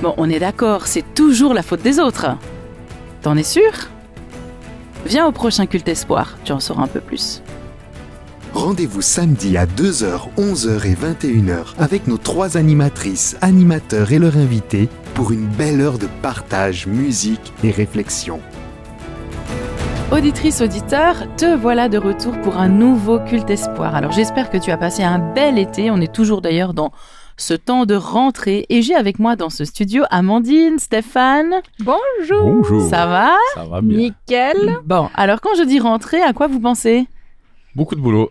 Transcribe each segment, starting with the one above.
Bon, on est d'accord, c'est toujours la faute des autres. T'en es sûr? Viens au prochain Culte Espoir, tu en sauras un peu plus. Rendez-vous samedi à 2h, 11h et 21h avec nos 3 animatrices, animateurs et leurs invités pour une belle heure de partage, musique et réflexion. Auditrice, auditeur, te voilà de retour pour un nouveau Culte Espoir. Alors j'espère que tu as passé un bel été, on est toujours d'ailleurs dans ce temps de rentrée et j'ai avec moi dans ce studio Amandine, Stéphane. Bonjour. Bonjour. Ça va? Ça va bien. Nickel. Bon, alors quand je dis rentrée, à quoi vous pensez? Beaucoup de boulot.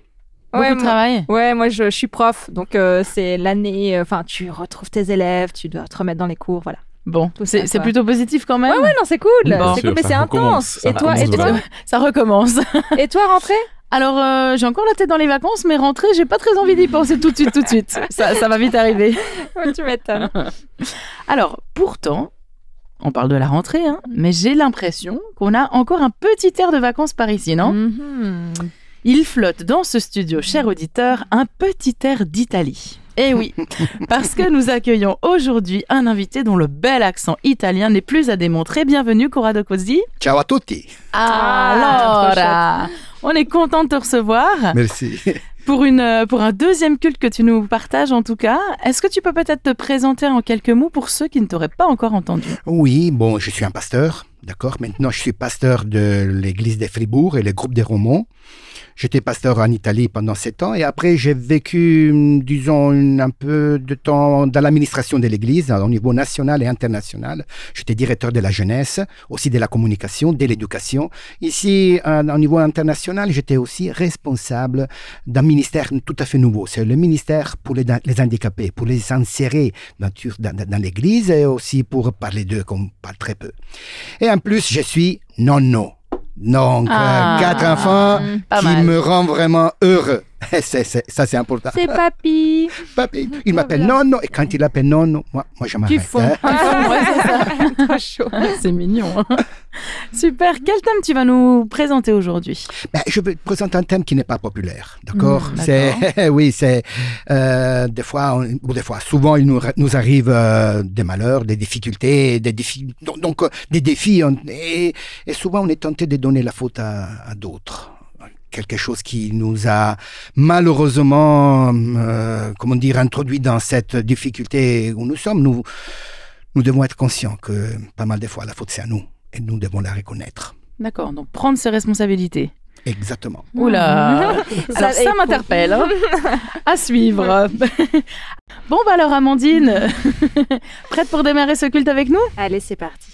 Beaucoup de travail? Ouais, moi je suis prof, donc c'est l'année, tu retrouves tes élèves, tu dois te remettre dans les cours, voilà. Bon, Tout ça, c'est quoi. plutôt positif quand même? Ouais, non, c'est cool. Bon. C'est cool, mais Ça c'est recommence, intense. ça Et toi, recommence Ça recommence. et toi, rentrée? Alors, j'ai encore la tête dans les vacances, mais rentrée, j'ai pas très envie d'y penser tout de suite. Ça va vite arriver. Ouais, tu m'étonnes. Alors, pourtant, on parle de la rentrée, hein, mais j'ai l'impression qu'on a encore un petit air de vacances par ici, non? Mhm. Il flotte dans ce studio, cher auditeur, un petit air d'Italie. Eh oui, parce que nous accueillons aujourd'hui un invité dont le bel accent italien n'est plus à démontrer. Bienvenue, Corrado Così. Ciao a tutti. Alors, on est content de te recevoir Merci. pour un deuxième culte que tu nous partages en tout cas. Est-ce que tu peux peut-être te présenter en quelques mots pour ceux qui ne t'auraient pas encore entendu? Oui, bon, je suis un pasteur, d'accord. Maintenant, je suis pasteur de l'église de Fribourg et le groupe des Romans. J'étais pasteur en Italie pendant 7 ans et après j'ai vécu, disons, un peu de temps dans l'administration de l'église au niveau national et international. J'étais directeur de la jeunesse, aussi de la communication, de l'éducation. Ici, au niveau international, j'étais aussi responsable d'un ministère tout à fait nouveau. C'est le ministère pour les handicapés, pour les insérer dans l'église et aussi pour parler d'eux, comme on parle très peu. Et en plus, je suis nonno. Donc, 4 enfants pas qui mal. me rendent vraiment heureux. Ça, c'est important. C'est papy. Papi, il m'appelle Nonno, et quand il appelle Nonno, moi je m'arrête. Tu fonds. Ouais, c'est ça. Trop chaud. C'est mignon. Hein. Super. Quel thème tu vas nous présenter aujourd'hui? Ben, je vais te présenter un thème qui n'est pas populaire, d'accord? D'accord. Oui, c'est souvent il nous arrive des malheurs, des difficultés, des défis, et souvent on est tenté de donner la faute à d'autres. Quelque chose qui nous a malheureusement, introduit dans cette difficulté où nous sommes. Nous devons être conscients que pas mal de fois la faute c'est à nous et nous devons la reconnaître. D'accord, donc prendre ses responsabilités. Exactement. Oula, alors ça m'interpelle. Hein. À suivre. Bon, bah alors Amandine, prête pour démarrer ce culte avec nous? Allez, c'est parti.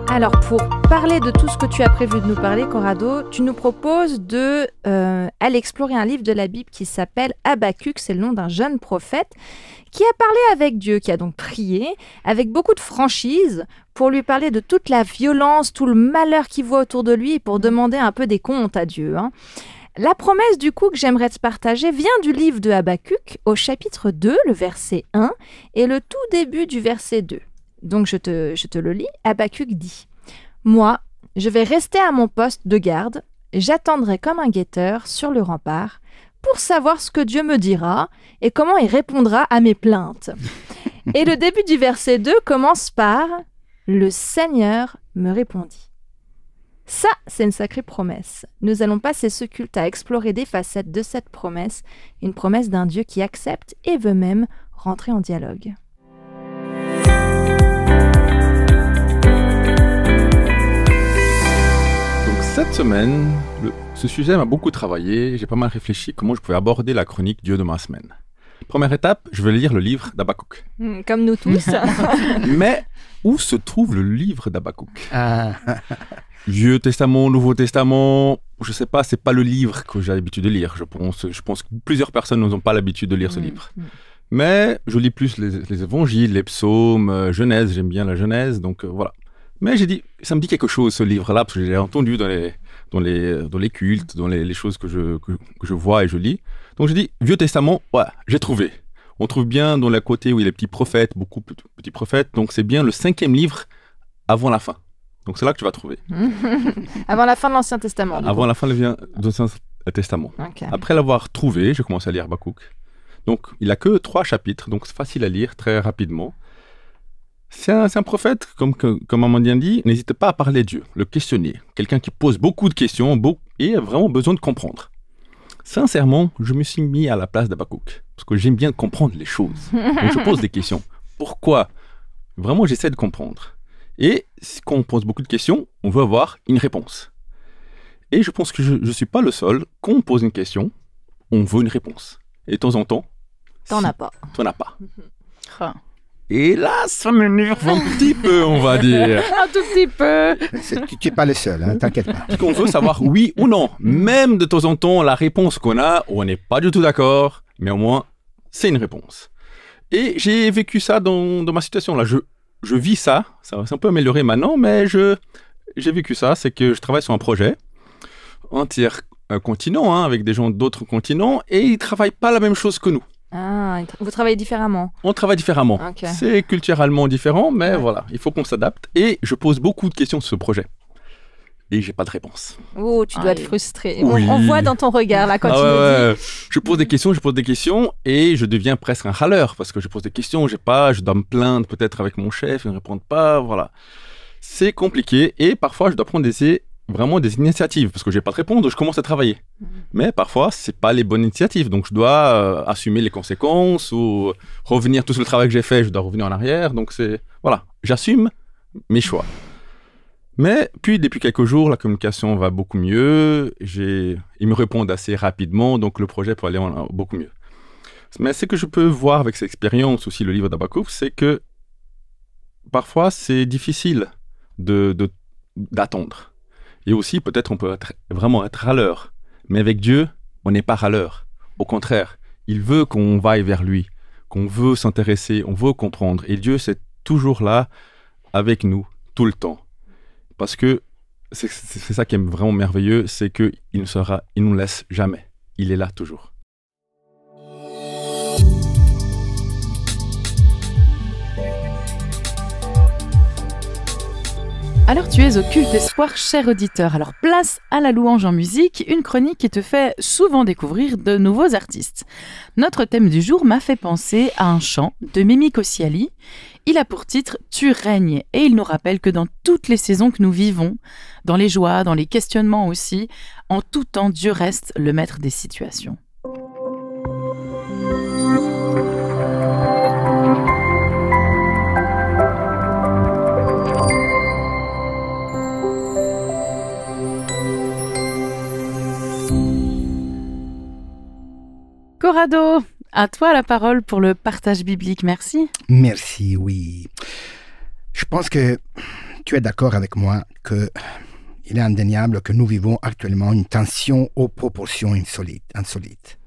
Alors, pour parler de tout ce que tu as prévu de nous parler, Corrado, tu nous proposes d'aller explorer un livre de la Bible qui s'appelle Habacuc. C'est le nom d'un jeune prophète qui a parlé avec Dieu, qui a donc prié avec beaucoup de franchise pour lui parler de toute la violence, tout le malheur qu'il voit autour de lui et pour demander un peu des comptes à Dieu. Hein. La promesse du coup que j'aimerais te partager vient du livre de Habacuc au chapitre 2, le verset 1 et le tout début du verset 2. Donc je te le lis. Habacuc dit « Moi, je vais rester à mon poste de garde, j'attendrai comme un guetteur sur le rempart pour savoir ce que Dieu me dira et comment il répondra à mes plaintes. » Et le début du verset 2 commence par « Le Seigneur me répondit ». Ça, c'est une sacrée promesse. Nous allons passer ce culte à explorer des facettes de cette promesse, une promesse d'un Dieu qui accepte et veut même rentrer en dialogue. Cette semaine, ce sujet m'a beaucoup travaillé. J'ai pas mal réfléchi comment je pouvais aborder la chronique Dieu de ma semaine. Première étape, je vais lire le livre d'Habacuc. Comme nous tous. Mais où se trouve le livre d'Habacuc? Vieux Testament, Nouveau Testament, je sais pas, c'est pas le livre que j'ai l'habitude de lire. Je pense que plusieurs personnes n'ont pas l'habitude de lire ce livre. Mais je lis plus les évangiles, les psaumes, Genèse, j'aime bien la Genèse, donc voilà. Mais j'ai dit, ça me dit quelque chose ce livre-là, parce que j'ai entendu dans les cultes, dans les choses que je vois et je lis. Donc j'ai dit, Vieux Testament, ouais, j'ai trouvé. On trouve bien dans le côté où il y a les petits prophètes, beaucoup de petits prophètes, donc c'est bien le 5e livre avant la fin. Donc c'est là que tu vas trouver. Avant la fin de l'Ancien Testament. Avant la fin de Testament. Ok. Après l'avoir trouvé, j'ai commencé à lire Habakkuk. Donc, il n'a que 3 chapitres, donc c'est facile à lire très rapidement. C'est un prophète, comme Amandine dit, n'hésite pas à parler de Dieu, le questionner. Quelqu'un qui pose beaucoup de questions et a vraiment besoin de comprendre. Sincèrement, je me suis mis à la place d'Habakkuk, parce que j'aime bien comprendre les choses. Donc, je pose des questions. Pourquoi? Vraiment, j'essaie de comprendre. Et quand on pose beaucoup de questions, on veut avoir une réponse. Et je pense que je ne suis pas le seul. Quand on pose une question, on veut une réponse. Et de temps en temps, T'en as pas. t'en as pas. Ah. Et là, ça m'énerve un petit peu, on va dire. Un tout petit peu. Tu n'es pas le seul, hein, t'inquiète pas. Parce qu'on veut savoir oui ou non. Même de temps en temps, la réponse qu'on a, on n'est pas du tout d'accord, mais au moins, c'est une réponse. Et j'ai vécu ça dans ma situation là. Je vis ça s'est un peu amélioré maintenant, mais j'ai vécu ça. C'est que je travaille sur un projet entier continent, hein, avec des gens d'autres continents, et ils travaillent pas la même chose que nous. Ah, vous travaillez différemment. On travaille différemment. Ok. C'est culturellement différent, mais Ouais. voilà, il faut qu'on s'adapte. Et je pose beaucoup de questions sur ce projet. Et j'ai pas de réponse. Oh, tu dois être Aïe. frustré. Oui. On voit dans ton regard là quand Ah tu nous ouais. Je pose des questions, et je deviens presque un râleur parce que je pose des questions, je dois me plaindre peut-être avec mon chef, il ne répond pas, voilà. C'est compliqué et parfois je dois prendre vraiment des initiatives parce que je n'ai pas de réponse, je commence à travailler. Mais parfois, c'est pas les bonnes initiatives, donc je dois assumer les conséquences ou revenir tout le travail que j'ai fait, je dois revenir en arrière, donc voilà, j'assume mes choix. Mais puis, depuis quelques jours, la communication va beaucoup mieux. Ils me répondent assez rapidement, donc le projet peut aller beaucoup mieux. Mais ce que je peux voir avec cette expérience, aussi le livre d'Habakkuk, c'est que parfois, c'est difficile d'attendre. Et aussi, peut-être, on peut vraiment être râleur. Mais avec Dieu, on n'est pas râleur. Au contraire, il veut qu'on vaille vers lui, qu'on veut s'intéresser, on veut comprendre. Et Dieu, c'est toujours là avec nous, tout le temps. Parce que c'est ça qui est vraiment merveilleux, c'est qu'il nous laisse jamais. Il est là toujours. Alors tu es au culte espoir, cher auditeur. Alors place à la louange en musique, une chronique qui te fait souvent découvrir de nouveaux artistes. Notre thème du jour m'a fait penser à un chant de Mimi Kosiali. Il a pour titre « Tu règnes » et il nous rappelle que dans toutes les saisons que nous vivons, dans les joies, dans les questionnements aussi, en tout temps Dieu reste le maître des situations. Corrado, à toi la parole pour le partage biblique, merci. Merci, oui. Je pense que tu es d'accord avec moi qu'il est indéniable que nous vivons actuellement une tension aux proportions insolites.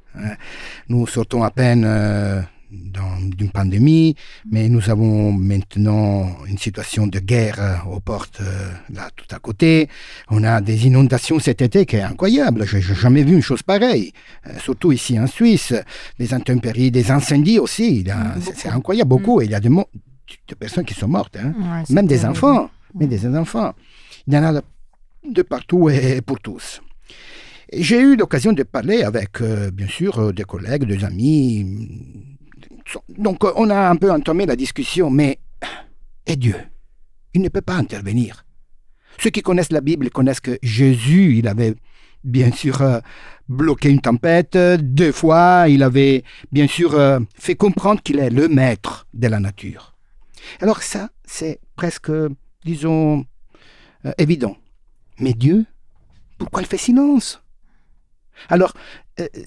Nous sortons à peine d'une pandémie, mais nous avons maintenant une situation de guerre aux portes, là, tout à côté. On a des inondations cet été qui est incroyable. Je n'ai jamais vu une chose pareille. Surtout ici en Suisse. Des intempéries, des incendies aussi. C'est incroyable, beaucoup. Il y a de personnes qui sont mortes. Hein. Ouais, Même des enfants. Même des enfants. Il y en a de partout et pour tous. J'ai eu l'occasion de parler avec, bien sûr, des collègues, des amis. Donc, on a un peu entamé la discussion, mais et Dieu, il ne peut pas intervenir. Ceux qui connaissent la Bible connaissent que Jésus, il avait bien sûr bloqué une tempête 2 fois, il avait bien sûr fait comprendre qu'il est le maître de la nature. Alors ça, c'est presque, disons, évident. Mais Dieu, pourquoi il fait silence ? Alors,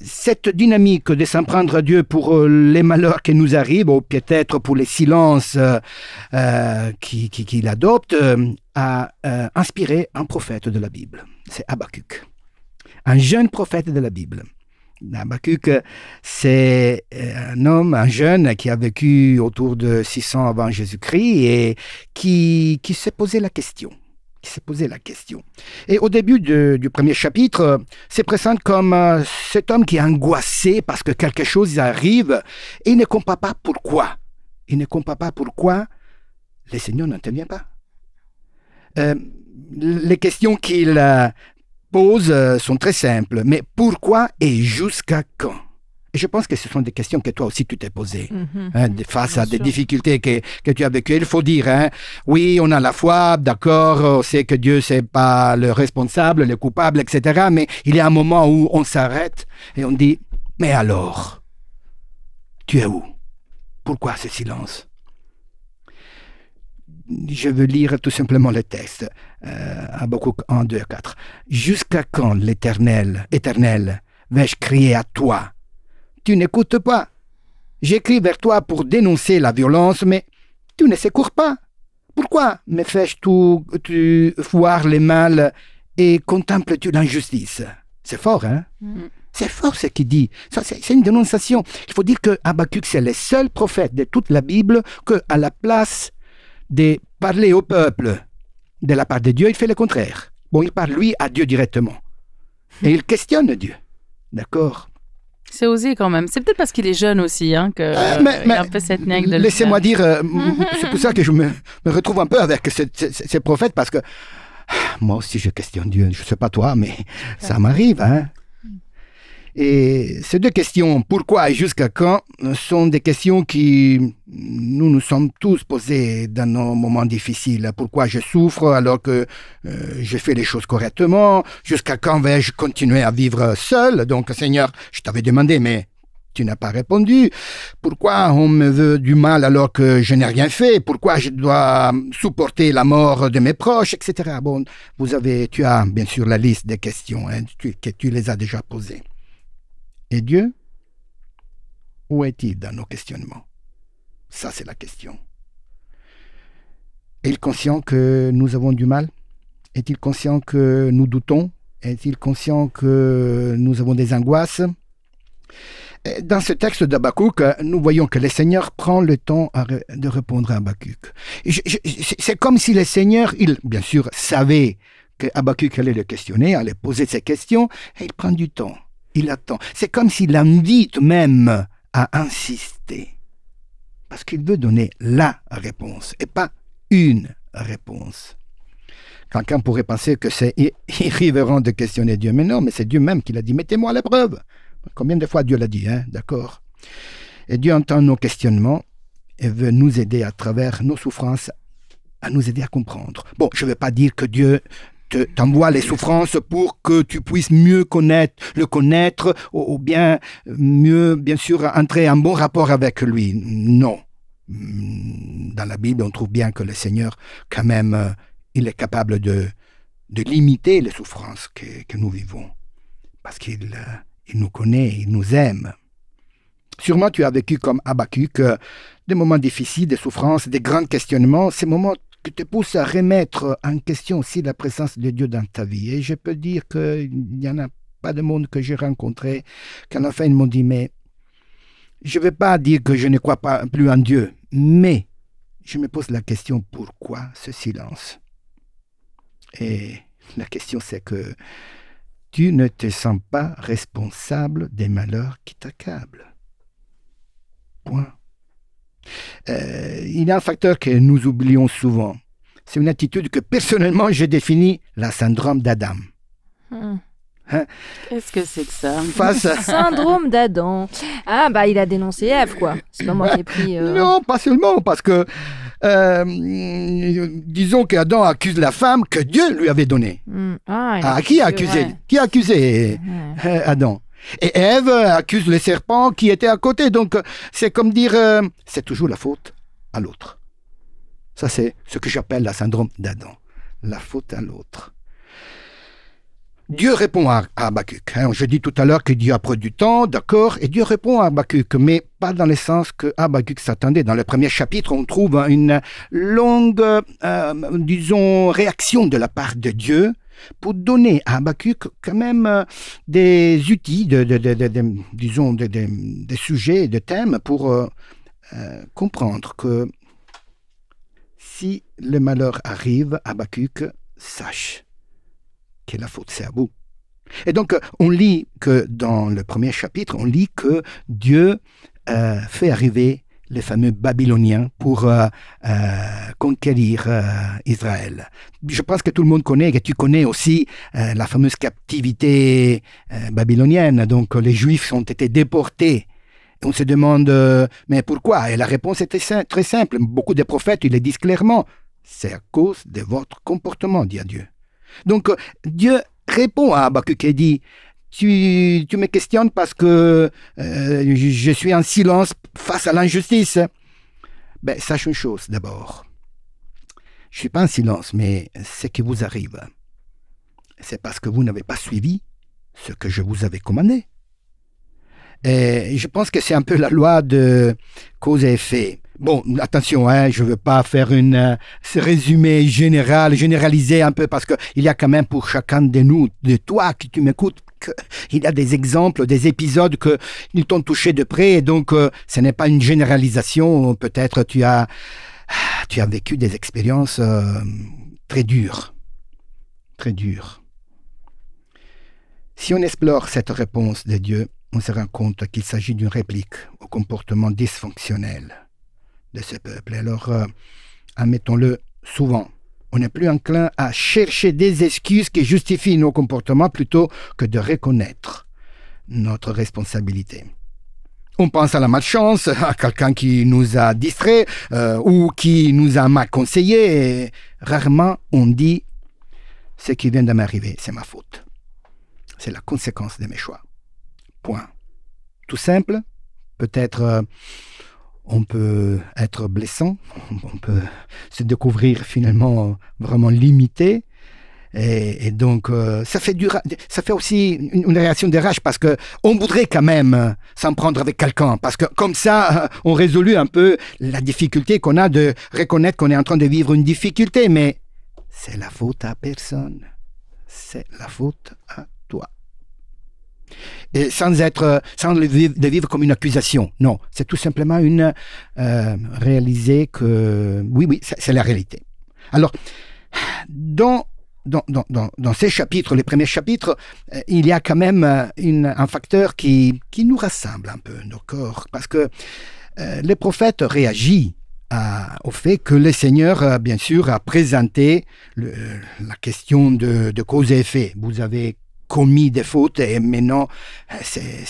cette dynamique de s'en prendre à Dieu pour les malheurs qui nous arrivent, ou peut-être pour les silences qu'il adopte, a inspiré un prophète de la Bible. C'est Habakkuk, un jeune prophète de la Bible. Habakkuk, c'est un jeune qui a vécu autour de 600 avant Jésus-Christ et qui s'est posé la question. Et au début du premier chapitre, se présente comme cet homme qui est angoissé parce que quelque chose arrive et il ne comprend pas pourquoi. Le Seigneur n'intervient pas. Les questions qu'il pose sont très simples. Mais pourquoi et jusqu'à quand? Et je pense que ce sont des questions que toi aussi tu t'es posées. Face à des difficultés que tu as vécues. Il faut dire, oui, on a la foi, d'accord, on sait que Dieu, c'est pas le responsable, le coupable, etc. Mais il y a un moment où on s'arrête et on dit, mais alors, tu es où? Pourquoi ce silence? Je veux lire tout simplement le texte. Habakkuk 1, 2, 4. Jusqu'à quand, l'Éternel, vais-je crier à toi? Tu n'écoutes pas. J'écris vers toi pour dénoncer la violence, mais tu ne secours pas. Pourquoi me fais-tu voir les mal et contemples-tu l'injustice? C'est fort, hein? C'est fort ce qu'il dit. Ça, c'est une dénonciation. Il faut dire que Habakkuk, c'est le seul prophète de toute la Bible que, à la place de parler au peuple de la part de Dieu, il fait le contraire. Bon, il parle, lui, à Dieu directement. Et il questionne Dieu. D'accord? C'est osé quand même. C'est peut-être parce qu'il est jeune aussi, hein, qu'il y a un peu cette niaque de le laissez-moi dire, c'est pour ça que je me retrouve un peu avec ces prophètes, parce que moi aussi je questionne Dieu. Je ne sais pas toi, mais ça m'arrive, hein. Et ces deux questions, pourquoi et jusqu'à quand, sont des questions qui nous sommes tous posées dans nos moments difficiles. Pourquoi je souffre alors que je fais les choses correctement? Jusqu'à quand vais-je continuer à vivre seul? Donc, Seigneur, je t'avais demandé, mais tu n'as pas répondu. Pourquoi on me veut du mal alors que je n'ai rien fait? Pourquoi je dois supporter la mort de mes proches, etc. Bon, tu as bien sûr la liste des questions, hein, que tu les as déjà posées. Et Dieu, où est-il dans nos questionnements? Ça, c'est la question. Est-il conscient que nous avons du mal? Est-il conscient que nous doutons? Est-il conscient que nous avons des angoisses? Dans ce texte d'Habakkuk, nous voyons que le Seigneur prend le temps de répondre à Habakkuk. C'est comme si le Seigneur, il, bien sûr, savait que Habakkuk allait le questionner, allait poser ses questions, et il prend du temps. Il attend. C'est comme s'il l'invite même à insister. Parce qu'il veut donner la réponse et pas une réponse. Quelqu'un pourrait penser que c'est irrévérent de questionner Dieu. Mais non, mais c'est Dieu même qui l'a dit. Mettez-moi à l'épreuve. Combien de fois Dieu l'a dit, hein? D'accord? Et Dieu entend nos questionnements et veut nous aider à travers nos souffrances, à nous aider à comprendre. Bon, je ne veux pas dire que Dieu t'envoie les souffrances pour que tu puisses mieux le connaître ou bien mieux, bien sûr, entrer en bon rapport avec lui. Non. Dans la Bible, on trouve bien que le Seigneur, quand même, il est capable de limiter les souffrances que nous vivons. Parce qu'il nous connaît, il nous aime. Sûrement, tu as vécu comme Habakkuk des moments difficiles, des souffrances, des grands questionnements, ces moments qui te poussent à remettre en question aussi la présence de Dieu dans ta vie. Et je peux dire qu'il n'y en a pas de monde que j'ai rencontré qu'à la fin ils m'ont dit, mais je ne vais pas dire que je ne crois pas plus en Dieu, mais je me pose la question, pourquoi ce silence? Et la question c'est que tu ne te sens pas responsable des malheurs qui t'accablent. Point. Il y a un facteur que nous oublions souvent. C'est une attitude que personnellement j'ai définie, la syndrome d'Adam. Hein? Qu'est-ce que c'est que ça? Syndrome d'Adam. Ah bah il a dénoncé Ève, quoi. C'est pas moi qui ai pris... Non, pas seulement, parce que disons qu'Adam accuse la femme que Dieu lui avait donnée. Qui a accusé? Qui a accusé Adam? Et Ève accuse le serpent qui était à côté. Donc, c'est comme dire, c'est toujours la faute à l'autre. Ça, c'est ce que j'appelle la syndrome d'Adam. La faute à l'autre. Dieu répond à Habakkuk. Je dis tout à l'heure que Dieu a pris du temps, d'accord, et Dieu répond à Habakkuk, mais pas dans le sens que Habakkuk s'attendait. Dans le premier chapitre, on trouve une longue, disons, réaction de la part de Dieu pour donner à Habakkuk quand même des outils, disons, des sujets, des thèmes pour comprendre que si le malheur arrive, Habakkuk sache que la faute c'est à vous. Et donc on lit que dans le premier chapitre, on lit que Dieu fait arriver les fameux Babyloniens pour conquérir Israël. Je pense que tout le monde connaît, que tu connais aussi la fameuse captivité babylonienne. Donc les Juifs ont été déportés. On se demande, mais pourquoi? Et la réponse était très simple. Beaucoup de prophètes, ils le disent clairement. C'est à cause de votre comportement, dit Dieu. Donc Dieu répond à Habakkuk et dit, tu me questionnes parce que je suis en silence face à l'injustice. Ben, sache une chose d'abord. Je ne suis pas en silence, mais ce qui vous arrive, c'est parce que vous n'avez pas suivi ce que je vous avais commandé. Et je pense que c'est un peu la loi de cause et effet. Bon, attention, je ne veux pas faire ce résumé généralisé un peu, parce qu'il y a quand même pour chacun de nous, de toi qui tu m'écoutes, il y a des exemples, des épisodes qu'ils t'ont touché de près, et donc ce n'est pas une généralisation. Peut-être tu as vécu des expériences très dures. Très dures. Si on explore cette réponse de Dieu, on se rend compte qu'il s'agit d'une réplique au comportement dysfonctionnel de ce peuple. Alors, admettons-le, souvent, on est plus enclin à chercher des excuses qui justifient nos comportements plutôt que de reconnaître notre responsabilité. On pense à la malchance, à quelqu'un qui nous a distraits ou qui nous a mal conseillé. Et rarement on dit « ce qui vient de m'arriver, c'est ma faute. C'est la conséquence de mes choix. » Point. Tout simple, peut-être on peut être blessant, on peut se découvrir finalement vraiment limité, et donc ça fait aussi une réaction de rage, parce qu'on voudrait quand même s'en prendre avec quelqu'un, parce que comme ça on résout un peu la difficulté qu'on a de reconnaître qu'on est en train de vivre une difficulté, mais c'est la faute à personne, c'est la faute à toi. Et sans le vivre comme une accusation. Non, c'est tout simplement réaliser que oui, c'est la réalité. Alors, dans ces chapitres, les premiers chapitres, il y a quand même un facteur qui nous rassemble un peu nos corps, parce que les prophètes réagissent au fait que le Seigneur, bien sûr, a présenté la question de cause et effet. Vous avez commis des fautes et maintenant c'est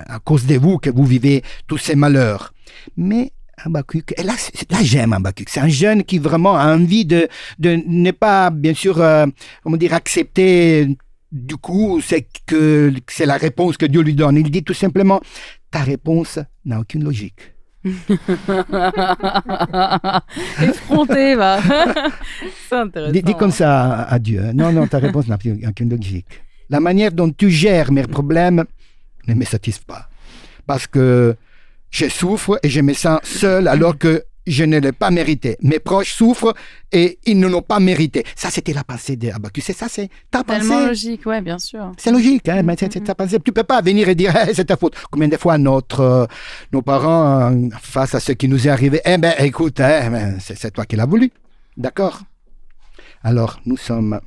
à cause de vous que vous vivez tous ces malheurs. Mais Habakkuk, et là j'aime Habakkuk, c'est un jeune qui vraiment a envie de ne pas, bien sûr, accepter du coup c'est la réponse que Dieu lui donne. Il dit tout simplement, ta réponse n'a aucune logique. Effronté, va. C'est intéressant. Dis comme ça à Dieu. Non, ta réponse n'a aucune logique. La manière dont tu gères mes problèmes ne me satisfait pas. Parce que je souffre et je me sens seul alors que je ne l'ai pas mérité. Mes proches souffrent et ils ne l'ont pas mérité. Ça, c'était la pensée d'Habakkuk. C'est ça, c'est ta pensée. Tellement logique, ouais, bien sûr. C'est logique, hein, mais c'est ta pensée. Tu ne peux pas venir et dire c'est ta faute. Combien de fois nos parents, face à ce qui nous est arrivé, écoute, c'est toi qui l'as voulu. D'accord? Alors, nous sommes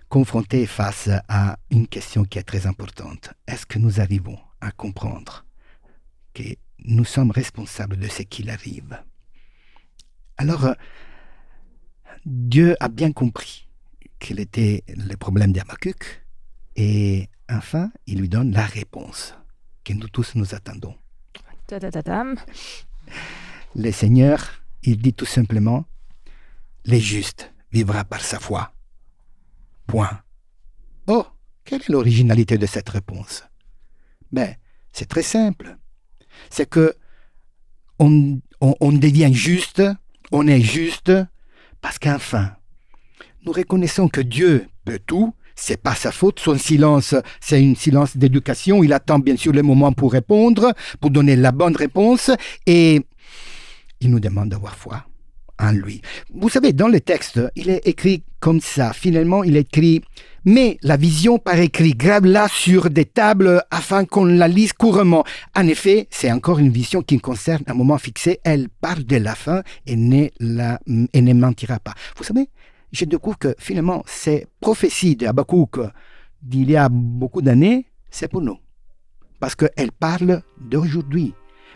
confrontés face à une question qui est très importante. Est-ce que nous arrivons à comprendre que nous sommes responsables de ce qu'il arrive? Alors, Dieu a bien compris quel était le problème d'Habakkuk, et enfin, il lui donne la réponse que nous tous nous attendons. Le Seigneur, il dit tout simplement, le juste vivra par sa foi. Point. Oh, quelle est l'originalité de cette réponse? C'est très simple. C'est que on devient juste, on est juste, parce qu'enfin, nous reconnaissons que Dieu peut tout, c'est pas sa faute, son silence, c'est un silence d'éducation, il attend bien sûr le moment pour répondre, pour donner la bonne réponse, et il nous demande d'avoir foi en lui. Vous savez, dans le texte, il est écrit comme ça. Finalement, il est écrit « Mais la vision par écrit, grave-la sur des tables afin qu'on la lise couramment. » En effet, c'est encore une vision qui concerne un moment fixé. Elle parle de la fin et ne mentira pas. Vous savez, je découvre que finalement, ces prophéties de Habakkuk d'il y a beaucoup d'années, c'est pour nous. Parce qu'elles parlent d'aujourd'hui.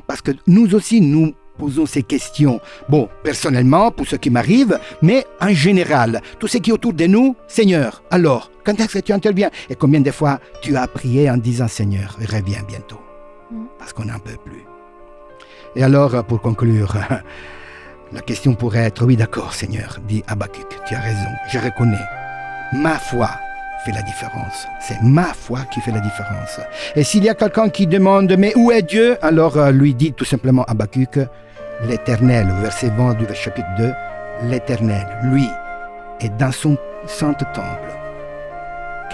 Parce que nous aussi, nous posons ces questions. Bon, personnellement, pour ce qui m'arrive, mais en général, tout ce qui est autour de nous, Seigneur, alors, quand est-ce que tu interviens? Et combien de fois tu as prié en disant, Seigneur, reviens bientôt? Parce qu'on n'en peut plus. Et alors, pour conclure, la question pourrait être, oui, d'accord, Seigneur, dit Habakkuk, tu as raison, je reconnais. Ma foi fait la différence. C'est ma foi qui fait la différence. Et s'il y a quelqu'un qui demande, mais où est Dieu? Alors, lui dit tout simplement Habakkuk, l'Éternel, verset 20 du chapitre 2, l'Éternel, lui, est dans son saint temple.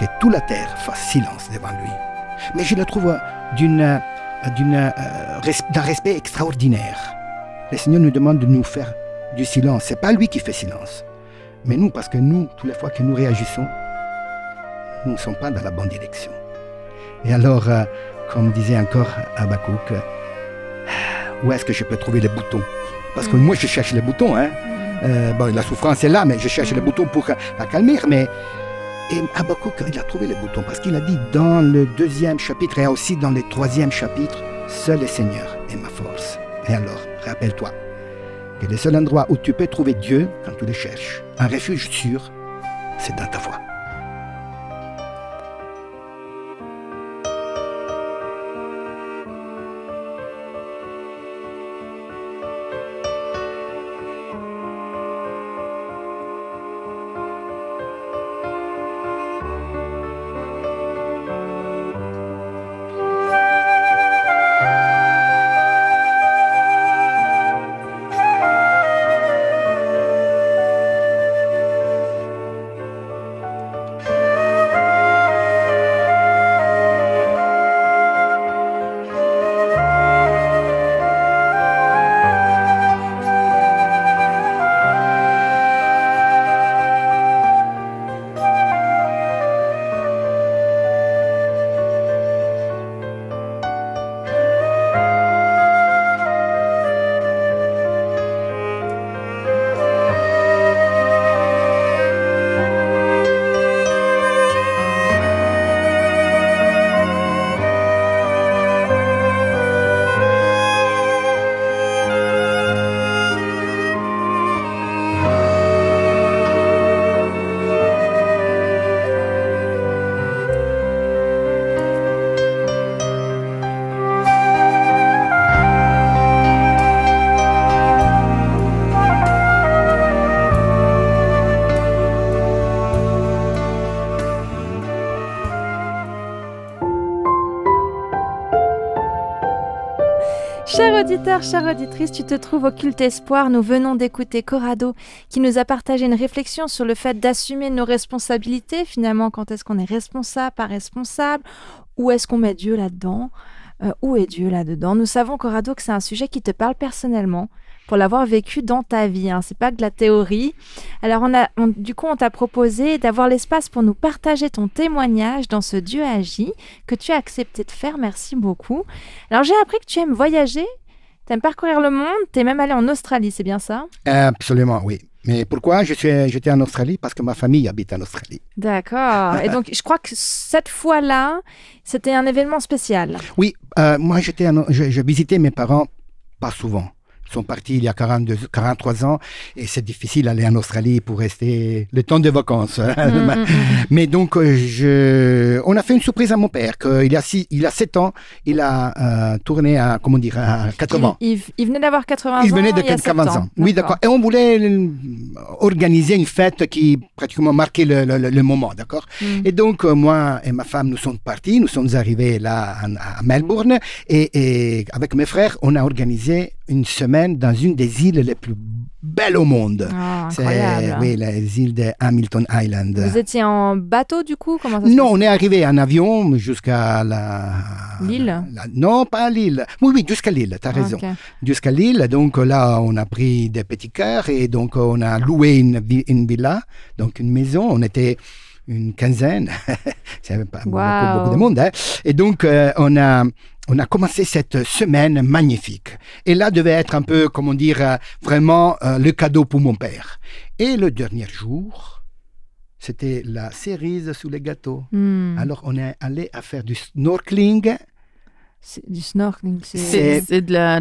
Que toute la terre fasse silence devant lui. Mais je le trouve d'un respect extraordinaire. Le Seigneur nous demande de nous faire du silence. Ce n'est pas lui qui fait silence. Mais nous, parce que nous, toutes les fois que nous réagissons, nous ne sommes pas dans la bonne direction. Et alors, comme disait encore Habakkuk, où est-ce que je peux trouver les boutons? Parce que moi, je cherche les boutons. Hein. Bon, la souffrance est là, mais je cherche les boutons pour la calmer. Mais et Habakkuk, il a trouvé les boutons parce qu'il a dit dans le 2e chapitre et aussi dans le 3e chapitre, seul le Seigneur est ma force. Et alors, rappelle-toi que le seul endroit où tu peux trouver Dieu quand tu le cherches, un refuge sûr, c'est dans ta foi. Chers auditeurs, chère auditrice, tu te trouves au Culte Espoir. Nous venons d'écouter Corrado qui nous a partagé une réflexion sur le fait d'assumer nos responsabilités. Finalement, quand est-ce qu'on est responsable, pas responsable? Où est-ce qu'on met Dieu là-dedans? Où est Dieu là-dedans? Nous savons, Corrado, que c'est un sujet qui te parle personnellement pour l'avoir vécu dans ta vie. Hein. C'est pas que de la théorie. Alors, du coup, on t'a proposé d'avoir l'espace pour nous partager ton témoignage dans ce Dieu agit que tu as accepté de faire. Merci beaucoup. Alors, j'ai appris que tu aimes voyager, tu aimes parcourir le monde, tu es même allé en Australie, c'est bien ça? Absolument, oui. Mais pourquoi j'étais en Australie? Parce que ma famille habite en Australie. D'accord. Et donc, je crois que cette fois-là, c'était un événement spécial. Oui, moi, je visitais mes parents pas souvent. Ils sont partis il y a 43 ans et c'est difficile d'aller en Australie pour rester le temps des vacances. Mais donc, on a fait une surprise à mon père. Il a 7 ans, il a tourné à 80 ans. Il venait d'avoir 80 ans. Il venait de 80 ans. Oui, d'accord. Et on voulait organiser une fête qui pratiquement marquait le moment, d'accord. Et donc, moi et ma femme, nous sommes partis. Nous sommes arrivés là à Melbourne et avec mes frères, on a organisé une semaine dans une des îles les plus belles au monde. Oh, incroyable. Oui, les îles de Hamilton Island. Vous étiez en bateau du coup? Comment ça se Non, on est arrivé en avion jusqu'à l'île? Non, pas l'île. Oui, jusqu'à l'île, tu as raison. Okay. Jusqu'à l'île, donc là, on a pris des petits cars et donc on a loué une villa, donc une maison. On était une quinzaine, c'est pas beaucoup de monde. Hein. Et donc, on a commencé cette semaine magnifique. Et là devait être un peu, comment dire, vraiment le cadeau pour mon père. Et le dernier jour, c'était la cerise sous les gâteaux. Alors, on est allé à faire du snorkeling C'est du snorkeling. C'est de la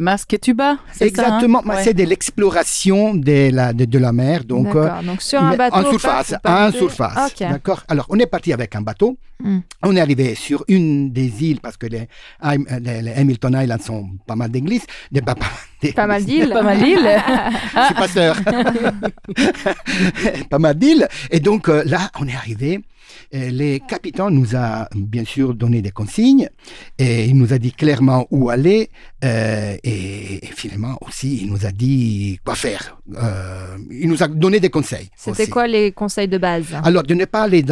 masque et tuba, c'est exactement, ça, hein? C'est de l'exploration de la mer. Donc, donc sur un bateau. En surface. Okay. D'accord. Alors, on est parti avec un bateau. On est arrivé sur une des îles parce que les Hamilton Islands sont pas mal d'églises. Pas mal d'îles. Pas mal d'îles. Je suis pasteur. Pas mal d'îles. Et donc là, on est arrivé. Les capitaines nous a bien sûr donné des consignes et il nous a dit clairement où aller et finalement aussi il nous a dit quoi faire. Il nous a donné des conseils. C'était aussi. Quoi les conseils de base? Alors de ne pas aller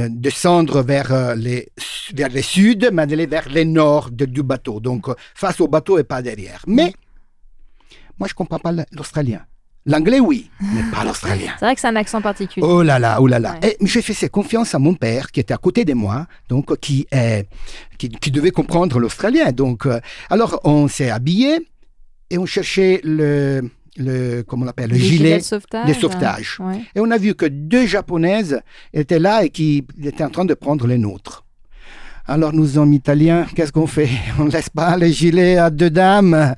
descendre vers les sud, mais d'aller vers les nord du bateau. Donc face au bateau et pas derrière. Mais moi je comprends pas l'australien. L'anglais, oui, mais pas l'australien. C'est vrai que c'est un accent particulier. Oh là là, oh là là. Ouais. Et j'ai fait confiance à mon père, qui était à côté de moi, donc qui devait comprendre l'australien. Donc, alors, on s'est habillé et on cherchait comment on l'appelle, le gilet de sauvetage. Ouais. Et on a vu que 2 Japonaises étaient là et qui étaient en train de prendre les nôtres. Alors nous, hommes italiens, qu'est-ce qu'on fait? On ne laisse pas les gilets à 2 dames.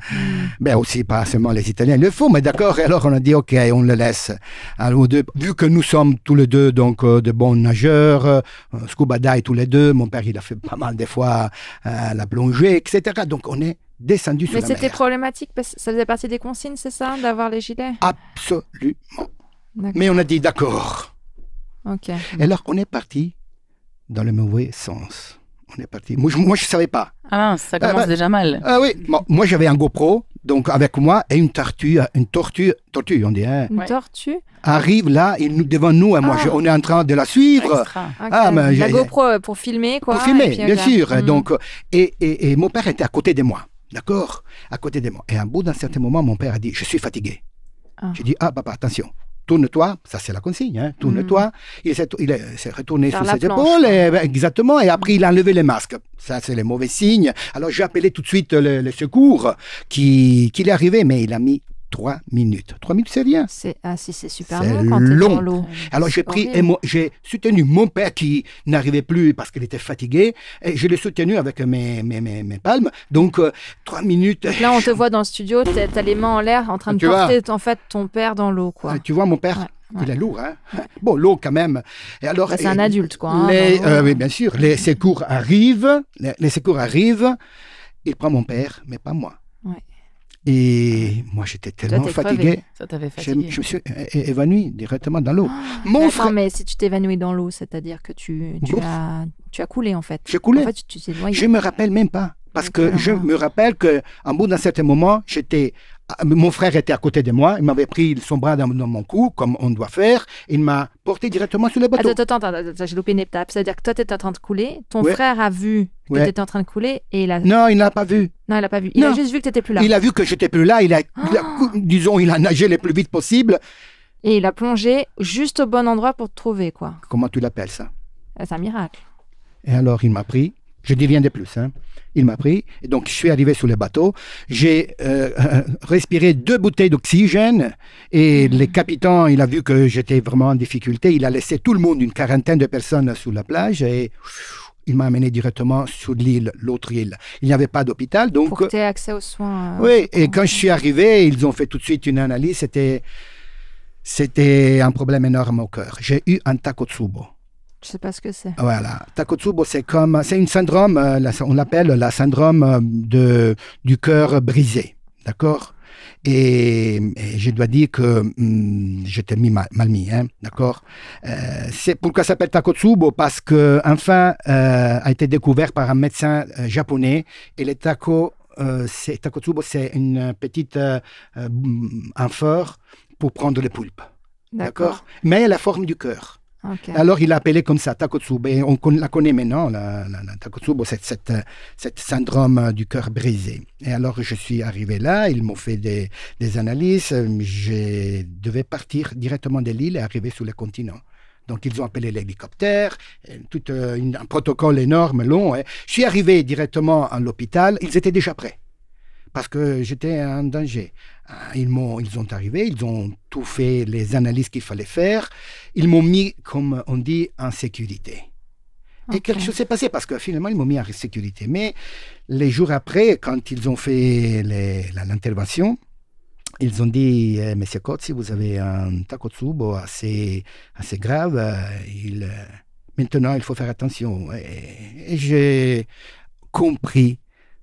Ben aussi, pas seulement les Italiens, il le faut, mais d'accord. Et alors on a dit, ok, on le laisse. Alors, vu que nous sommes tous les deux donc de bons nageurs, scuba dive tous les deux, mon père il a fait pas mal des fois la plongée, etc. Donc on est descendu sur la mer. Mais c'était problématique parce que ça faisait partie des consignes, c'est ça, d'avoir les gilets? Absolument. Mais on a dit d'accord. Ok. Et alors on est parti dans le mauvais sens. On est parti. Moi, je ne savais pas. Ah, ça commence déjà mal. Ah oui, moi j'avais un GoPro, donc avec moi, et une tortue, on dit. Hein, Une tortue arrive là, devant nous, et moi, on est en train de la suivre. Extra. Okay. Mais la GoPro pour filmer, quoi. Pour filmer, bien sûr. Donc, et mon père était à côté de moi, d'accord? À côté de moi. Et à bout d'un certain moment, mon père a dit, je suis fatigué. J'ai dit, papa, attention. Tourne-toi, ça c'est la consigne, hein, tourne-toi. Il s'est retourné sur ses épaules, exactement, et après il a enlevé les masques. Ça c'est les mauvais signes. Alors j'ai appelé tout de suite le secours qui est arrivé, mais il a mis 3 minutes. 3 minutes, c'est rien. C'est super long quand tu es dans l'eau. Alors j'ai soutenu mon père qui n'arrivait plus parce qu'il était fatigué, et je l'ai soutenu avec mes palmes. Donc 3 minutes. Là, on te voit dans le studio, tu as les mains en l'air en train de porter en fait ton père dans l'eau, quoi. Tu vois, mon père, il est lourd, hein. Bon, l'eau quand même. Et alors, c'est un adulte, quoi. Hein, oui, bien sûr. Les secours arrivent. Il prend mon père, mais pas moi. Ouais. Et moi, j'étais tellement fatigué. Ça t'avait fatigué. Je me suis évanoui directement dans l'eau. Mais si tu t'évanouis dans l'eau, c'est-à-dire que tu as coulé, en fait. J'ai coulé. En fait, tu t'es noyé. Je me rappelle même pas. Parce que je me rappelle qu'en bout d'un certain moment, mon frère était à côté de moi, il m'avait pris son bras dans mon cou, comme on doit faire, il m'a porté directement sur le bateau. Attends, j'ai loupé une étape. C'est-à-dire que toi, tu étais en train de couler, ton frère a vu que tu étais en train de couler, et il a... Non, il n'a pas vu. Non, il n'a pas vu. Il a juste vu que tu n'étais plus là. Il a vu que j'étais plus là, il a nagé le plus vite possible. Et il a plongé juste au bon endroit pour te trouver, quoi. Comment tu l'appelles ça? C'est un miracle. Et alors, il m'a pris. Je dis rien de plus. Hein. Il m'a pris. Et donc, je suis arrivé sur le bateau. J'ai respiré 2 bouteilles d'oxygène. Et le capitaine, il a vu que j'étais vraiment en difficulté. Il a laissé tout le monde, une quarantaine de personnes sur la plage. Et il m'a amené directement sur l'autre île. Il n'y avait pas d'hôpital. Donc, pour que tu aies accès aux soins. Oui, et quand je suis arrivé, ils ont fait tout de suite une analyse. C'était un problème énorme au cœur. J'ai eu un Takotsubo. Je ne sais pas ce que c'est. Voilà. Takotsubo, c'est un syndrome, on l'appelle la syndrome du cœur brisé. D'accord? Et je dois dire que j'étais mal mis. Hein, d'accord? C'est pourquoi ça s'appelle Takotsubo? Parce que enfin a été découvert par un médecin japonais. Et le Takotsubo, c'est une petite amphore pour prendre les poulpes. D'accord? Mais la forme du cœur. Okay. Alors, il l'a appelé comme ça, Takotsubo. Et on la connaît maintenant, la Takotsubo, c'est cette syndrome du cœur brisé. Et alors, je suis arrivé là, ils m'ont fait des analyses. Je devais partir directement de l'île et arriver sur le continent. Donc, ils ont appelé l'hélicoptère, tout un protocole énorme, long. Hein. Je suis arrivé directement à l'hôpital, ils étaient déjà prêts. Parce que j'étais en danger. Ils ont arrivé, ils ont tout fait, les analyses qu'il fallait faire. Ils m'ont mis, comme on dit, en sécurité. Et quelque chose s'est passé parce que finalement, ils m'ont mis en sécurité. Mais les jours après, quand ils ont fait l'intervention, ils ont dit, Monsieur Cozzi, vous avez un takotsubo assez grave. Maintenant, il faut faire attention. Et j'ai compris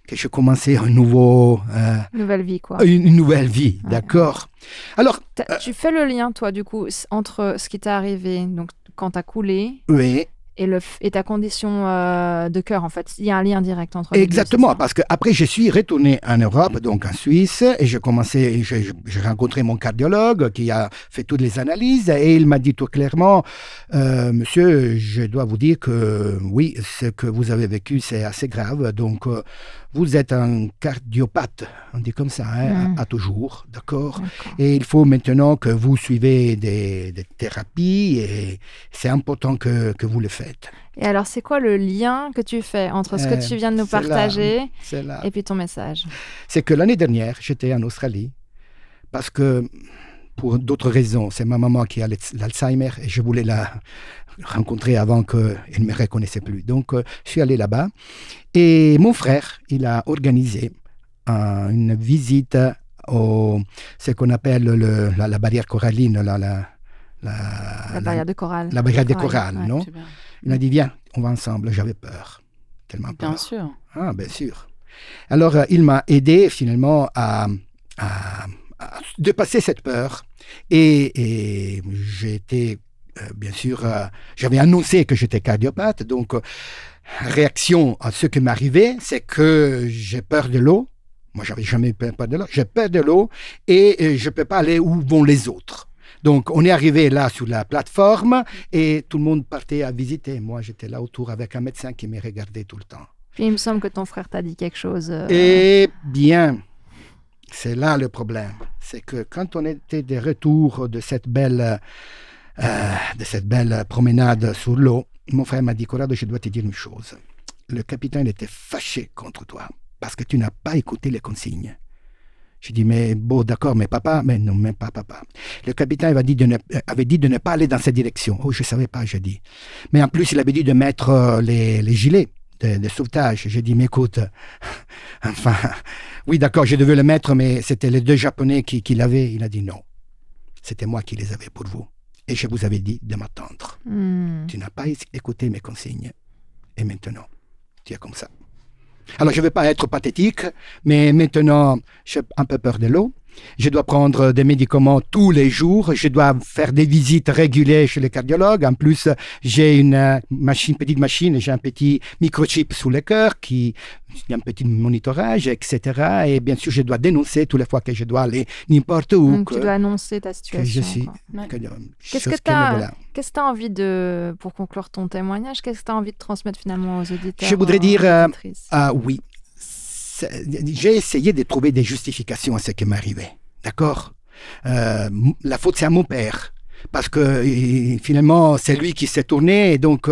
que je commençais une nouvelle vie, quoi. Une nouvelle vie, d'accord. Alors, tu fais le lien, toi, du coup, entre ce qui t'est arrivé, donc quand tu as coulé, oui, et ta condition de cœur, en fait. Il y a un lien direct entre les deux. Exactement, parce qu'après, je suis retourné en Europe, donc en Suisse, et j'ai rencontré mon cardiologue qui a fait toutes les analyses, et il m'a dit tout clairement, monsieur, je dois vous dire que oui, ce que vous avez vécu, c'est assez grave, donc vous êtes un cardiopathe, on dit comme ça, hein, à toujours, d'accord. Et il faut maintenant que vous suivez des thérapies, et c'est important que vous le faites. Et alors, c'est quoi le lien que tu fais entre ce que tu viens de nous partager et puis ton message? C'est que l'année dernière, j'étais en Australie parce que, pour d'autres raisons, c'est ma maman qui a l'Alzheimer et je voulais la rencontrer avant qu'elle ne me reconnaisse plus. Donc, je suis allé là-bas et mon frère, il a organisé une visite ce qu'on appelle la barrière coralline, la barrière de corail. La barrière de corail, non? Il m'a dit, viens, on va ensemble. J'avais peur, tellement peur. Bien sûr. Ah, bien sûr. Alors, il m'a aidé finalement à dépasser cette peur. Et j'étais, bien sûr, j'avais annoncé que j'étais cardiopathe. Donc, réaction à ce qui m'arrivait, c'est que j'ai peur de l'eau. Moi, j'avais jamais peur de l'eau. J'ai peur de l'eau et je ne peux pas aller où vont les autres. Donc, on est arrivé là sur la plateforme et tout le monde partait à visiter. Moi, j'étais là autour avec un médecin qui me regardait tout le temps. Puis, il me semble que ton frère t'a dit quelque chose. Eh bien, c'est là le problème. C'est que quand on était de retour de cette belle promenade sur l'eau, mon frère m'a dit, Corrado, je dois te dire une chose. Le capitaine était fâché contre toi parce que tu n'as pas écouté les consignes. J'ai dit, mais bon, d'accord, mais papa, mais non, même pas papa. Le capitaine avait dit de ne pas aller dans cette direction. Oh, je ne savais pas, j'ai dit. Mais en plus, il avait dit de mettre les gilets de sauvetage. J'ai dit, mais écoute, enfin, oui, d'accord, je devais le mettre, mais c'était les deux Japonais qui l'avaient. Il a dit non. C'était moi qui les avais pour vous. Et je vous avais dit de m'attendre. Tu n'as pas écouté mes consignes. Et maintenant, tu es comme ça. Alors, je ne vais pas être pathétique, mais maintenant, j'ai un peu peur de l'eau. Je dois prendre des médicaments tous les jours. Je dois faire des visites régulières chez les cardiologues. En plus, j'ai une petite machine, j'ai un petit microchip sous le cœur un petit monitorage, etc. Et bien sûr, je dois dénoncer toutes les fois que je dois aller n'importe où. Donc, tu dois annoncer ta situation. Que je suis. Qu'est-ce que tu as envie de, pour conclure ton témoignage, qu'est-ce que tu as envie de transmettre finalement aux auditeurs? Je voudrais dire, oui. J'ai essayé de trouver des justifications à ce qui m'arrivait. D'accord? La faute, c'est à mon père. Parce que finalement, c'est lui qui s'est tourné et donc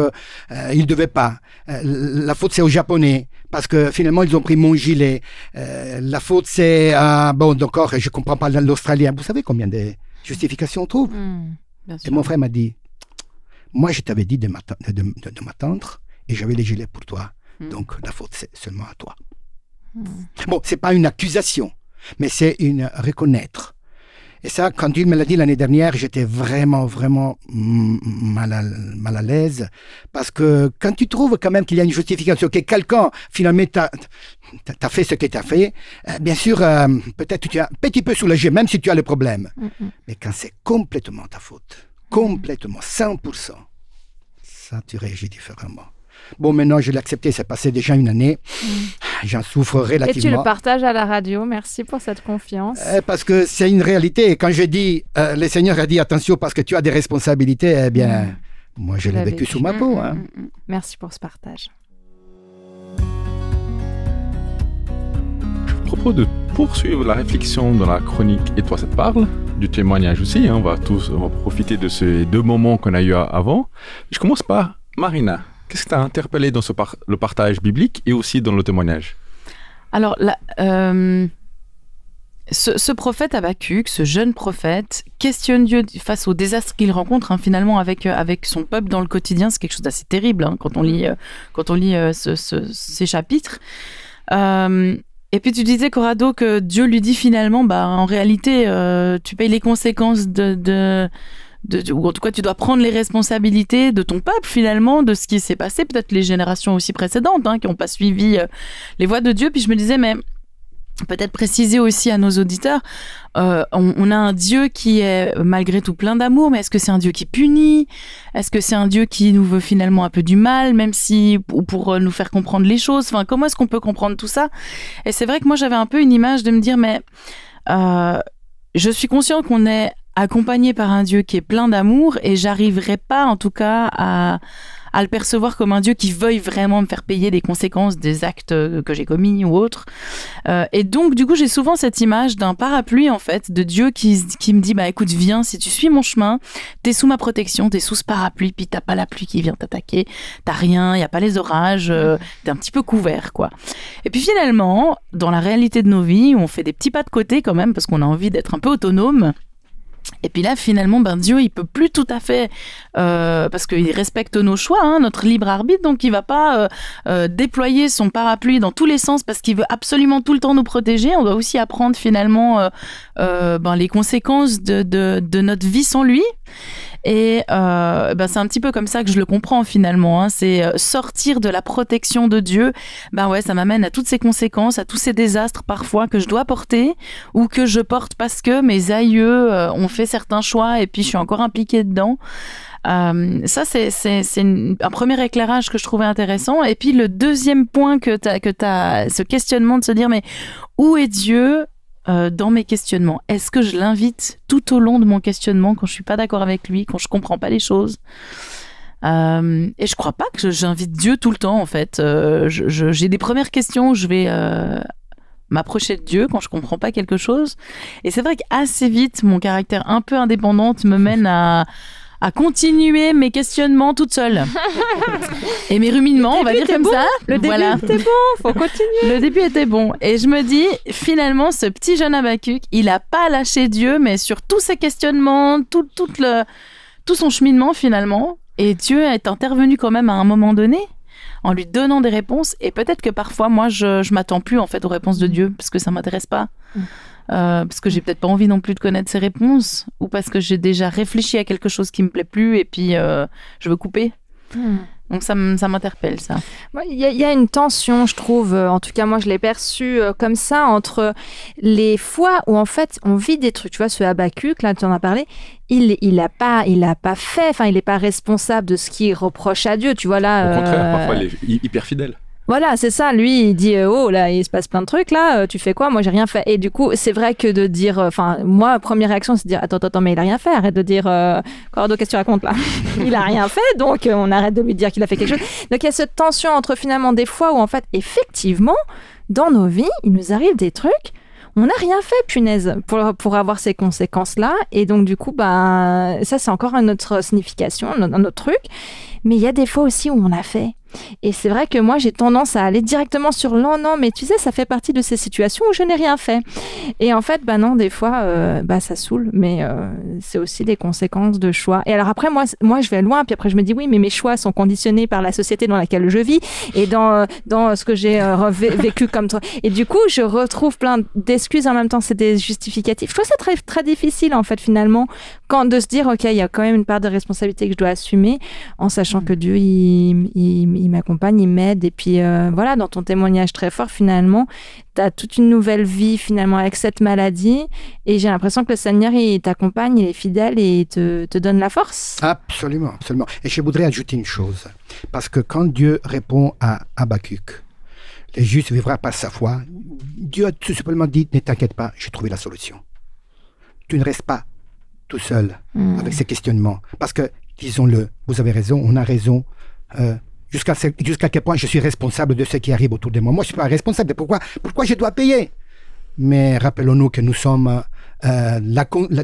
il ne devait pas. La faute, c'est aux Japonais. Parce que finalement, ils ont pris mon gilet. La faute, c'est... bon, d'accord, je ne comprends pas l'Australien. Vous savez combien de justifications on trouve? Et mon frère m'a dit, moi, je t'avais dit de m'attendre et j'avais les gilets pour toi. Donc, la faute, c'est seulement à toi. Bon, c'est pas une accusation, mais c'est une reconnaître. Et ça, quand il me l'a dit l'année dernière, j'étais vraiment, vraiment mal à l'aise. Parce que quand tu trouves quand même qu'il y a une justification, que quelqu'un, finalement, t'as fait ce que tu as fait, bien sûr, peut-être tu es un petit peu soulagé, même si tu as le problème. Mais quand c'est complètement ta faute, complètement, 100%, ça, tu réagis différemment. Bon, maintenant, je l'ai accepté, c'est passé déjà une année. J'en souffre relativement. Et tu le partages à la radio. Merci pour cette confiance. Parce que c'est une réalité. Quand je dis, le Seigneur a dit attention parce que tu as des responsabilités, eh bien, moi, je l'ai vécu sous ma peau. Merci pour ce partage. Je vous propose de poursuivre la réflexion dans la chronique Et toi, ça te parle? Du témoignage aussi. On va profiter de ces deux moments qu'on a eu avant. Je commence par Marina. Qu'est-ce qui t'a interpellé dans le partage biblique et aussi dans le témoignage? Alors, ce prophète Habakkuk, ce jeune prophète, questionne Dieu face au désastre qu'il rencontre finalement avec son peuple dans le quotidien. C'est quelque chose d'assez terrible quand on lit ces chapitres. Et puis tu disais, Corrado, que Dieu lui dit finalement, en réalité, tu payes les conséquences ou en tout cas tu dois prendre les responsabilités de ton peuple finalement, de ce qui s'est passé, peut-être les générations aussi précédentes qui n'ont pas suivi les voies de Dieu. Puis je me disais, mais peut-être préciser aussi à nos auditeurs, on a un Dieu qui est malgré tout plein d'amour, mais est-ce que c'est un Dieu qui punit? Est-ce que c'est un Dieu qui nous veut finalement un peu du mal, même si pour nous faire comprendre les choses? Enfin, comment est-ce qu'on peut comprendre tout ça? Et c'est vrai que moi j'avais un peu une image de me dire, mais je suis conscient qu'on est accompagné par un Dieu qui est plein d'amour, et j'arriverai pas en tout cas à le percevoir comme un Dieu qui veuille vraiment me faire payer les conséquences des actes que j'ai commis ou autres. Et donc, du coup, j'ai souvent cette image d'un parapluie, en fait, de Dieu qui me dit, écoute, viens, si tu suis mon chemin, t'es sous ma protection, t'es sous ce parapluie, puis t'as pas la pluie qui vient t'attaquer, t'as rien, y a pas les orages, t'es un petit peu couvert, quoi. Et puis finalement, dans la réalité de nos vies, on fait des petits pas de côté quand même, parce qu'on a envie d'être un peu autonome. Et puis là, finalement, Dieu, il peut plus tout à fait, parce qu'il respecte nos choix, notre libre arbitre, donc il va pas déployer son parapluie dans tous les sens parce qu'il veut absolument tout le temps nous protéger. On doit aussi apprendre finalement les conséquences de notre vie sans lui. Et c'est un petit peu comme ça que je le comprends finalement. C'est sortir de la protection de Dieu. Ça m'amène à toutes ces conséquences, à tous ces désastres parfois que je dois porter ou que je porte parce que mes aïeux ont fait certains choix et puis je suis encore impliquée dedans. Ça, c'est un premier éclairage que je trouvais intéressant. Et puis le deuxième point que t'as ce questionnement de se dire, mais où est Dieu dans mes questionnements? Est-ce que je l'invite tout au long de mon questionnement quand je suis pas d'accord avec lui, quand je comprends pas les choses? Et je crois pas que j'invite Dieu tout le temps en fait. J'ai des premières questions où je vais m'approcher de Dieu quand je comprends pas quelque chose. Et c'est vrai qu'assez vite, mon caractère un peu indépendante me mène à continuer mes questionnements toute seule. Et mes ruminements, on va dire comme ça. Le début était bon, faut continuer. Le début était bon. Et je me dis, finalement, ce petit jeune Habakkuk, il a pas lâché Dieu, mais sur tous ses questionnements, tout son cheminement finalement. Et Dieu est intervenu quand même à un moment donné, en lui donnant des réponses. Et peut-être que parfois, moi, je m'attends plus en fait aux réponses de Dieu, parce que ça m'intéresse pas. Parce que j'ai peut-être pas envie non plus de connaître ses réponses, ou parce que j'ai déjà réfléchi à quelque chose qui me plaît plus et puis je veux couper. Donc ça m'interpelle, ça. Il y a une tension, je trouve, en tout cas moi je l'ai perçue comme ça, entre les fois où en fait on vit des trucs. Tu vois, ce Habakkuk, là tu en as parlé, il a pas fait, enfin il est pas responsable de ce qu'il reproche à Dieu, tu vois là. Au contraire, parfois il est hyper fidèle. Voilà, c'est ça. Lui, il dit oh là, il se passe plein de trucs là. Tu fais quoi? Moi, j'ai rien fait. Et du coup, c'est vrai que de dire, moi, première réaction, c'est de dire attends, mais il a rien fait. Arrête de dire Corrado, qu'est-ce que tu racontes là? Il a rien fait, donc on arrête de lui dire qu'il a fait quelque chose. Donc il y a cette tension entre finalement des fois où en fait, effectivement, dans nos vies, il nous arrive des trucs. On n'a rien fait, punaise, pour avoir ces conséquences-là. Et donc, du coup, ça, c'est encore une autre signification, un autre truc. Mais il y a des fois aussi où on a fait. Et c'est vrai que moi, j'ai tendance à aller directement sur non, mais tu sais, ça fait partie de ces situations où je n'ai rien fait. Et en fait, non, des fois, ça saoule, mais c'est aussi des conséquences de choix. Et alors après, moi, je vais loin, puis après, je me dis, oui, mais mes choix sont conditionnés par la société dans laquelle je vis et dans ce que j'ai vécu comme toi. Et du coup, je retrouve plein d'excuses en même temps, c'est des justificatifs. Je trouve ça très, très difficile, en fait, finalement, de se dire, OK, il y a quand même une part de responsabilité que je dois assumer, en sachant que Dieu, il m'accompagne, il m'aide. Et puis, voilà, dans ton témoignage très fort, finalement, tu as toute une nouvelle vie, finalement, avec cette maladie. Et j'ai l'impression que le Seigneur, il t'accompagne, il est fidèle et il te donne la force. Absolument, absolument. Et je voudrais ajouter une chose. Parce que quand Dieu répond à Habakkuk, le juste vivra par sa foi, Dieu a tout simplement dit, ne t'inquiète pas, j'ai trouvé la solution. Tu ne restes pas tout seul avec ces questionnements. Parce que, disons-le, vous avez raison, on a raison. Jusqu'à quel point je suis responsable de ce qui arrive autour de moi. Moi, je ne suis pas responsable. Pourquoi je dois payer? Mais rappelons-nous que nous sommes,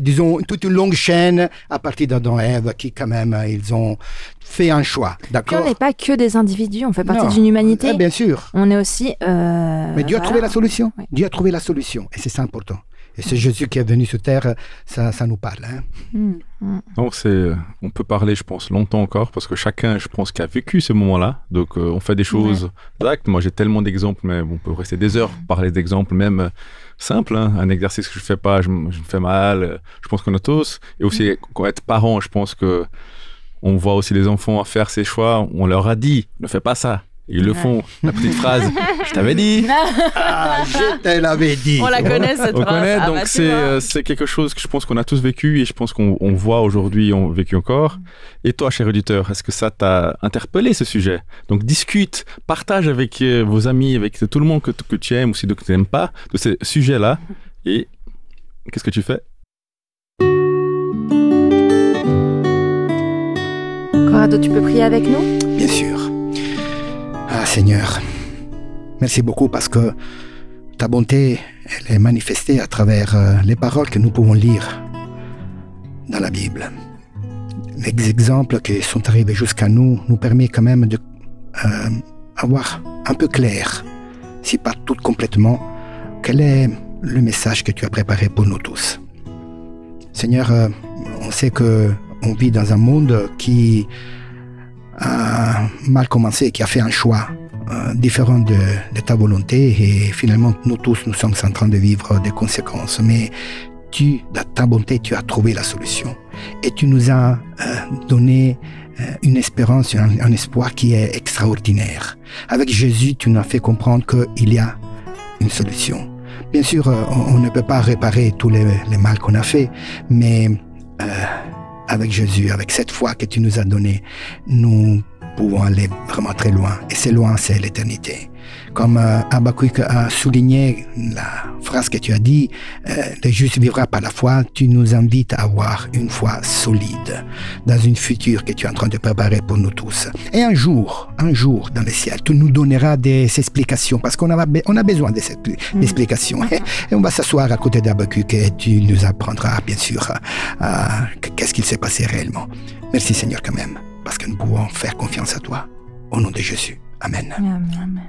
disons, toute une longue chaîne à partir d'Adam et Ève qui, quand même, ils ont fait un choix. D'accord? Puis on n'est pas que des individus, on fait partie d'une humanité. Bien sûr. On est aussi... Mais Dieu a trouvé la solution. Oui. Dieu a trouvé la solution. Et c'est ça important. Et ce Jésus qui est venu sur terre, ça nous parle. Hein. Donc on peut parler, je pense, longtemps encore, parce que chacun, je pense, qui a vécu ce moment-là. Donc on fait des choses exactes. Moi, j'ai tellement d'exemples, mais on peut rester des heures pour parler d'exemples, même simples. Hein. Un exercice que je ne fais pas, je me fais mal. Je pense qu'on a tous. Et aussi, quand être parent, je pense que on voit aussi les enfants à faire ces choix. On leur a dit, ne fais pas ça. Ils le font. La petite phrase, je t'avais dit. Ah, je te l'avais dit. On la connaît, cette phrase. On connaît, donc c'est quelque chose que je pense qu'on a tous vécu et je pense qu'on voit aujourd'hui, on vécu encore. Et toi, cher auditeur, est-ce que ça t'a interpellé, ce sujet? Donc discute, partage avec vos amis, avec tout le monde que tu aimes ou si que tu n'aimes pas, de ces sujets-là. Et qu'est-ce que tu fais? Corrado, tu peux prier avec nous? Bien sûr. Ah Seigneur, merci beaucoup parce que ta bonté, elle est manifestée à travers les paroles que nous pouvons lire dans la Bible. Les exemples qui sont arrivés jusqu'à nous permettent quand même de avoir un peu clair, si pas tout complètement, quel est le message que tu as préparé pour nous tous. Seigneur, on sait qu'on vit dans un monde qui a mal commencé, qui a fait un choix différent de ta volonté et finalement nous tous nous sommes en train de vivre des conséquences, mais dans ta bonté tu as trouvé la solution et tu nous as donné une espérance, un espoir qui est extraordinaire. Avec Jésus tu nous as fait comprendre qu'il y a une solution. Bien sûr on ne peut pas réparer tous les mal qu'on a fait, mais avec Jésus, avec cette foi que tu nous as donnée, nous pouvons aller vraiment très loin. Et c'est loin, c'est l'éternité. Comme Habakkuk a souligné la phrase que tu as dit, le juste vivra par la foi, tu nous invites à avoir une foi solide dans une future que tu es en train de préparer pour nous tous. Et un jour dans le ciel, tu nous donneras des explications parce qu'on a besoin des explications. Et on va s'asseoir à côté d'Habakkuk et tu nous apprendras bien sûr qu'est-ce qu'il s'est passé réellement. Merci Seigneur quand même, parce que nous pouvons faire confiance à toi. Au nom de Jésus. Amen. Amen.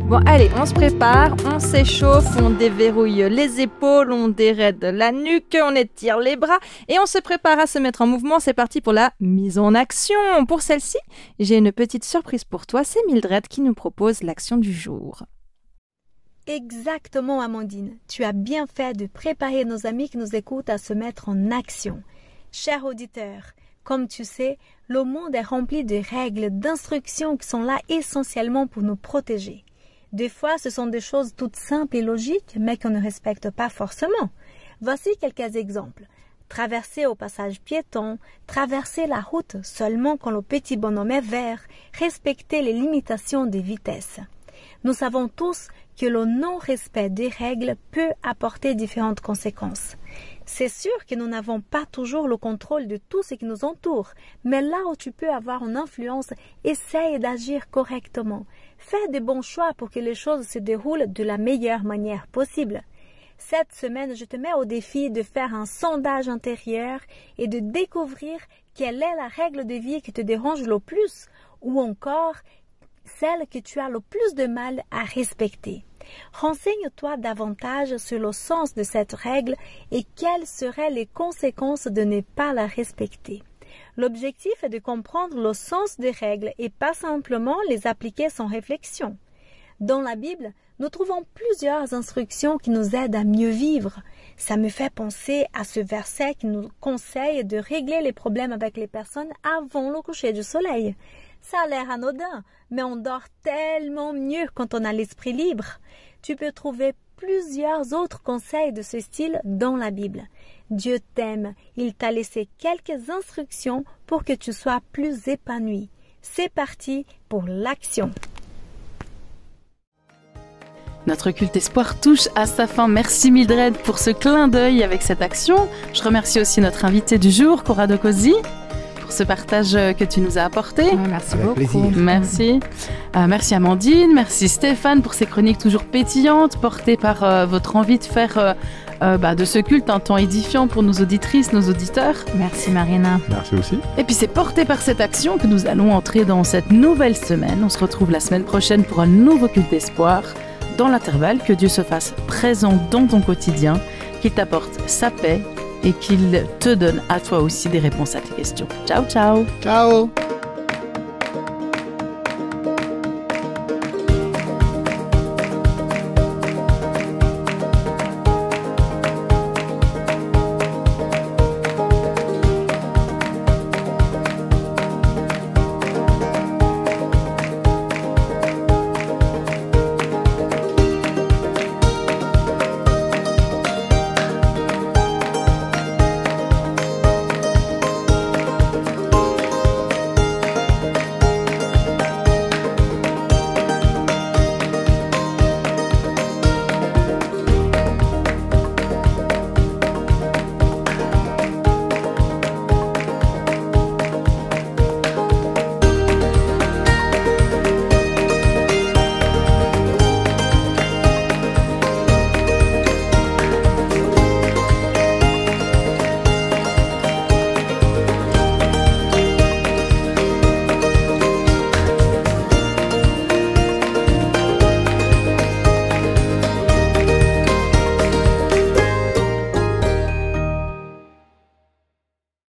Bon, allez, on se prépare, on s'échauffe, on déverrouille les épaules, on déraide la nuque, on étire les bras et on se prépare à se mettre en mouvement. C'est parti pour la mise en action. Pour celle-ci, j'ai une petite surprise pour toi. C'est Mildred qui nous propose l'action du jour. Exactement, Amandine. Tu as bien fait de préparer nos amis qui nous écoutent à se mettre en action. Chers auditeurs, comme tu sais, le monde est rempli de règles, d'instructions qui sont là essentiellement pour nous protéger. Des fois, ce sont des choses toutes simples et logiques, mais qu'on ne respecte pas forcément. Voici quelques exemples. Traverser au passage piéton, traverser la route seulement quand le petit bonhomme est vert, respecter les limitations de vitesse. Nous savons tous que le non-respect des règles peut apporter différentes conséquences. C'est sûr que nous n'avons pas toujours le contrôle de tout ce qui nous entoure, mais là où tu peux avoir une influence, essaye d'agir correctement. Fais de bons choix pour que les choses se déroulent de la meilleure manière possible. Cette semaine, je te mets au défi de faire un sondage intérieur et de découvrir quelle est la règle de vie qui te dérange le plus, ou encore celle que tu as le plus de mal à respecter. Renseigne-toi davantage sur le sens de cette règle et quelles seraient les conséquences de ne pas la respecter. L'objectif est de comprendre le sens des règles et pas simplement les appliquer sans réflexion. Dans la Bible, nous trouvons plusieurs instructions qui nous aident à mieux vivre. Ça me fait penser à ce verset qui nous conseille de régler les problèmes avec les personnes avant le coucher du soleil. Ça a l'air anodin, mais on dort tellement mieux quand on a l'esprit libre. Tu peux trouver plusieurs autres conseils de ce style dans la Bible. Dieu t'aime, il t'a laissé quelques instructions pour que tu sois plus épanoui. C'est parti pour l'action. Notre culte espoir touche à sa fin. Merci Mildred pour ce clin d'œil avec cette action. Je remercie aussi notre invité du jour, Corrado Cozzi, pour ce partage que tu nous as apporté. Merci Avec beaucoup. plaisir. Merci. Merci Amandine, merci Stéphane pour ces chroniques toujours pétillantes, portées par votre envie de faire de ce culte un temps édifiant pour nos auditrices, nos auditeurs. Merci Marina. Merci aussi. Et puis c'est porté par cette action que nous allons entrer dans cette nouvelle semaine. On se retrouve la semaine prochaine pour un nouveau culte d'espoir. Dans l'intervalle, que Dieu se fasse présent dans ton quotidien, qu'il t'apporte sa paix et qu'il te donne à toi aussi des réponses à tes questions. Ciao, ciao. Ciao.